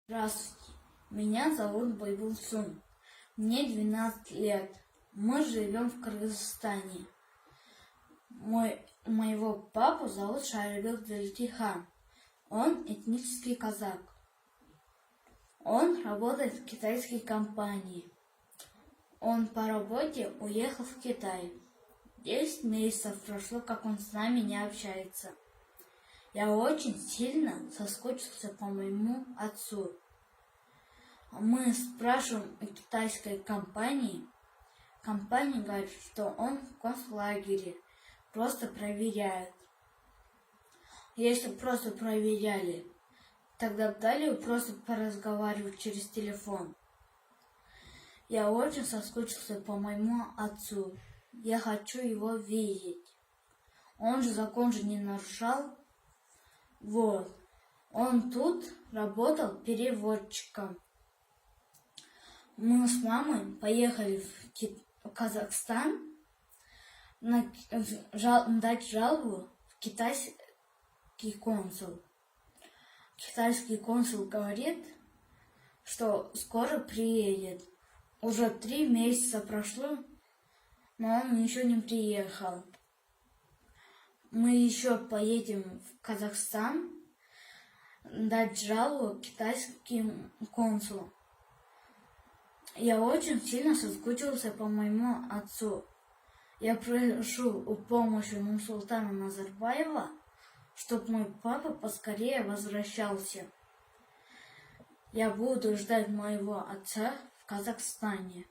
Здравствуйте, меня зовут Байбулсун. Мне 12 лет. Мы живем в Кыргызстане. Моего папу зовут Шарибек Зальтихан. Он этнический казак. Он работает в китайской компании. Он по работе уехал в Китай. 10 месяцев прошло, как он с нами не общается. Я очень сильно соскучился по моему отцу. Мы спрашиваем о китайской компании. Компания говорит, что он в концлагере. Просто проверяют. Если просто проверяли, тогда дали просто поразговаривать через телефон. Я очень соскучился по моему отцу. Я хочу его видеть. Он же закон не нарушал. Он тут работал переводчиком. Мы с мамой поехали в Казахстан дать жалобу в китайский консул. Китайский консул говорит, что скоро приедет. Уже 3 месяца прошло, но он еще не приехал. Мы еще поедем в Казахстан дать жалобу китайским консулу. Я очень сильно соскучился по моему отцу. Я прошу у помощи Нурсултана Назарбаева, чтобы мой папа поскорее возвращался. Я буду ждать моего отца в Казахстане.